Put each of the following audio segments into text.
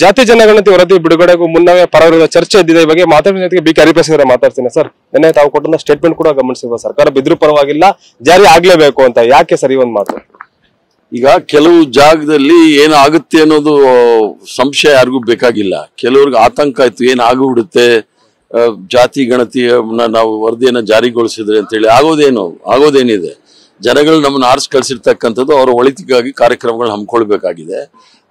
ಜಾತಿ ಜನಗಣತಿ ವರದಿ ಬಿಡುಗಡೆಗೂ ಮುನ್ನವೇ ಪರವಿರುವ ಚರ್ಚೆ ಇದ್ದಿದೆ. ಈ ಬಗ್ಗೆ ಮಾತಾಡಿದ ಜೊತೆಗೆ ಬಿ ಕೆ ಹರಿಪ್ರಸಾದ್ ಅವರ ಮಾತಾಡ್ತೀನಿ. ಸರ್, ನಿನ್ನೆ ತಾವು ಕೊಟ್ಟಂತ ಸ್ಟೇಟ್ಮೆಂಟ್ ಕೂಡ ಗಮನಿಸಿರುವ ಸರ್ಕಾರ ಬಿದ್ರು ಪರವಾಗಿಲ್ಲ, ಜಾರಿ ಆಗ್ಲೇಬೇಕು ಅಂತ. ಯಾಕೆ ಸರ್ ಈ ಒಂದು ಮಾತು? ಈಗ ಕೆಲವು ಜಾಗದಲ್ಲಿ ಏನಾಗುತ್ತೆ ಅನ್ನೋದು ಸಂಶಯ ಯಾರಿಗೂ ಬೇಕಾಗಿಲ್ಲ. ಕೆಲವ್ರಿಗೆ ಆತಂಕ ಆಯ್ತು, ಏನಾಗ್ಬಿಡುತ್ತೆ ಜಾತಿ ಗಣತಿಯನ್ನ ನಾವು ವರದಿಯನ್ನ ಜಾರಿಗೊಳಿಸಿದ್ರೆ ಅಂತ ಹೇಳಿ. ಆಗೋದೇನಿದೆ, ಜನಗಳು ನಮ್ಮನ್ನ ಆರಿಸಿ ಕಳ್ಸಿರ್ತಕ್ಕಂಥದ್ದು ಅವರ ಒಳಿತಿಗಾಗಿ ಕಾರ್ಯಕ್ರಮಗಳನ್ನ ಹಮ್ಮಿಕೊಳ್ಬೇಕಾಗಿದೆ.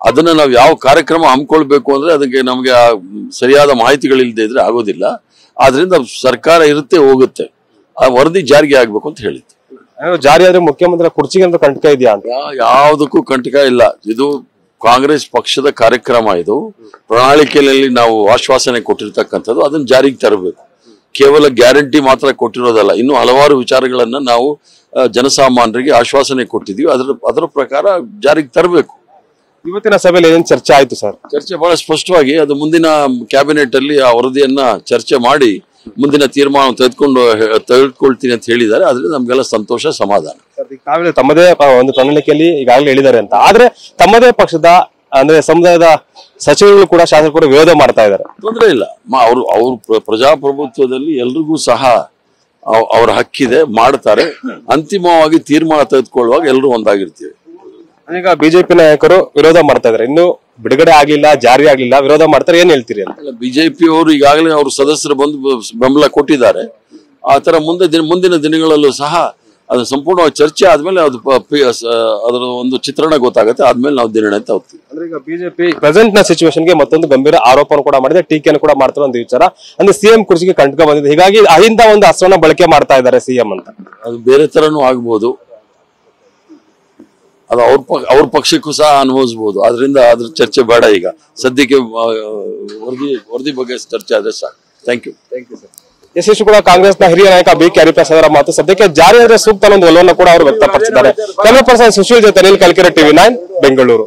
ಅದನ್ನ ನಾವು ಯಾವ ಕಾರ್ಯಕ್ರಮ ಹಮ್ಮಿಕೊಳ್ಬೇಕು ಅಂದ್ರೆ ಅದಕ್ಕೆ ನಮಗೆ ಸರಿಯಾದ ಮಾಹಿತಿಗಳಿಲ್ಲದೆ ಇದ್ರೆ ಆಗೋದಿಲ್ಲ. ಆದ್ರಿಂದ ಸರ್ಕಾರ ಇರುತ್ತೆ, ಹೋಗುತ್ತೆ. ಆ ವರದಿ ಜಾರಿಗೆ ಆಗ್ಬೇಕು ಅಂತ ಹೇಳಿತ್ತು. ಜಾರಿ ಆದ್ರೆ ಮುಖ್ಯಮಂತ್ರಿ ಕುರ್ಚಿಗೆ ಅಂತ ಕಂಟಕ ಇದೆಯಾ ಅಂತ? ಯಾವುದಕ್ಕೂ ಕಂಟಕ ಇಲ್ಲ. ಇದು ಕಾಂಗ್ರೆಸ್ ಪಕ್ಷದ ಕಾರ್ಯಕ್ರಮ. ಇದು ಪ್ರಣಾಳಿಕೆಯಲ್ಲಿ ನಾವು ಆಶ್ವಾಸನೆ ಕೊಟ್ಟಿರ್ತಕ್ಕಂಥದ್ದು, ಅದನ್ನ ಜಾರಿಗೆ ತರಬೇಕು. ಕೇವಲ ಗ್ಯಾರಂಟಿ ಮಾತ್ರ ಕೊಟ್ಟಿರೋದಲ್ಲ, ಇನ್ನು ಹಲವಾರು ವಿಚಾರಗಳನ್ನ ನಾವು ಜನಸಾಮಾನ್ಯರಿಗೆ ಆಶ್ವಾಸನೆ ಕೊಟ್ಟಿದೀವಿ. ಅದರ ಪ್ರಕಾರ ಜಾರಿಗೆ ತರಬೇಕು. ಇವತ್ತಿನ ಸಭೆಯಲ್ಲಿ ಏನೇನು ಚರ್ಚೆ ಆಯ್ತು ಸರ್? ಚರ್ಚೆ ಬಹಳ ಸ್ಪಷ್ಟವಾಗಿ ಅದು ಮುಂದಿನ ಕ್ಯಾಬಿನೆಟ್ ಅಲ್ಲಿ ಆ ವರದಿಯನ್ನ ಚರ್ಚೆ ಮಾಡಿ ಮುಂದಿನ ತೀರ್ಮಾನ ತೆಗೆದುಕೊಳ್ತೀನಿ ಅಂತ ಹೇಳಿದ್ದಾರೆ. ಆದ್ರೆ ನಮ್ಗೆಲ್ಲ ಸಂತೋಷ, ಸಮಾಧಾನ. ತಮ್ಮದೇ ಒಂದು ಪ್ರಣಾಳಿಕೆಯಲ್ಲಿ ಈಗಾಗಲೇ ಹೇಳಿದ್ದಾರೆ ಅಂತ. ಆದ್ರೆ ತಮ್ಮದೇ ಪಕ್ಷದ ಅಂದ್ರೆ ಸಮುದಾಯದ ಸಚಿವರುಗಳು ಕೂಡ ಶಾಸಕರು ವಿರೋಧ ಮಾಡ್ತಾ ಇದ್ದಾರೆ. ತೊಂದರೆ ಇಲ್ಲ, ಅವ್ರು ಪ್ರಜಾಪ್ರಭುತ್ವದಲ್ಲಿ ಎಲ್ರಿಗೂ ಸಹ ಅವ್ರ ಹಕ್ಕಿದೆ, ಮಾಡ್ತಾರೆ. ಅಂತಿಮವಾಗಿ ತೀರ್ಮಾನ ತೆಗೆದುಕೊಳ್ಳುವಾಗ ಎಲ್ಲರೂ ಒಂದಾಗಿರ್ತೀವಿ. ಈಗ ಬಿಜೆಪಿ ನಾಯಕರು ವಿರೋಧ ಮಾಡ್ತಾ ಇದಾರೆ, ಇನ್ನು ಬಿಡುಗಡೆ ಆಗ್ಲಿಲ್ಲ, ಜಾರಿ ಆಗ್ಲಿಲ್ಲ, ವಿರೋಧ ಮಾಡ್ತಾರೆ. ಏನ್ ಹೇಳ್ತೀರಿ ಅಂತ? ಬಿಜೆಪಿ ಅವರು ಈಗಾಗಲೇ ಅವ್ರ ಸದಸ್ಯರು ಬಂದು ಬೆಂಬಲ ಕೊಟ್ಟಿದ್ದಾರೆ. ಆ ತರ ಮುಂದಿನ ದಿನಗಳಲ್ಲೂ ಸಹ ಅದು ಸಂಪೂರ್ಣವಾಗಿ ಚರ್ಚೆ ಆದ್ಮೇಲೆ ಅದರ ಒಂದು ಚಿತ್ರಣ ಗೊತ್ತಾಗುತ್ತೆ. ಆದ್ಮೇಲೆ ನಾವು ನಿರ್ಣಯ ಹೋಗ್ತೀವಿ. ಅಂದ್ರೆ ಈಗ ಬಿಜೆಪಿ ಪ್ರೆಸೆಂಟ್ ನ ಸಿಚುವೇಶನ್ಗೆ ಮತ್ತೊಂದು ಗಂಭೀರ ಆರೋಪನ ಕೂಡ ಮಾಡಿದೆ, ಟೀಕೆಯನ್ನು ಕೂಡ ಮಾಡ್ತಾರೆ ಒಂದು ವಿಚಾರ. ಅಂದ್ರೆ ಸಿಎಂ ಕುರ್ಚಿಗೆ ಕಂಟಕ ಬಂದಿದೆ, ಹೀಗಾಗಿ ಅಹಿಂದ ಒಂದು ಅಸ್ತ್ರನ ಬಳಕೆ ಮಾಡ್ತಾ ಇದ್ದಾರೆ ಸಿಎಂ ಅಂತ. ಅದು ಬೇರೆ ತರನು ಆಗ್ಬೋದು, ಅದು ಅವ್ರ ಪಕ್ಷಕ್ಕೂ ಸಹ ಅನುಭವಿಸಬಹುದು. ಆದ್ರಿಂದ ಅದ್ರ ಚರ್ಚೆ ಬೇಡ. ಈಗ ಸದ್ಯಕ್ಕೆ ವರದಿ ಬಗ್ಗೆ ಚರ್ಚೆ ಆದ್ರೆ ಸಾಕು. Thank you sir. ಇಷ್ಟು ಕೂಡ ಕಾಂಗ್ರೆಸ್ನ ಹಿರಿಯ ನಾಯಕ ಬಿ ಕೆ ಹರಿಪ್ರಸಾದ್ ಅವರ ಮಾತು. ಸದ್ಯಕ್ಕೆ ಜಾರಿ ಆದ್ರೆ ಸೂಕ್ತ ಅನ್ನೋ ಒಂದು ಒಲವನ್ನು ಕೂಡ ಅವರು ವ್ಯಕ್ತಪಡಿಸಿದ್ದಾರೆ. ಕ್ಯಾಮರಾ ಪರ್ಸನ್ ಸುಶೀಲ್ ಜೊತೆ ಅನಿಲ್ ಕಲ್ಕೆರೆ, ಟಿವಿ9 ಬೆಂಗಳೂರು.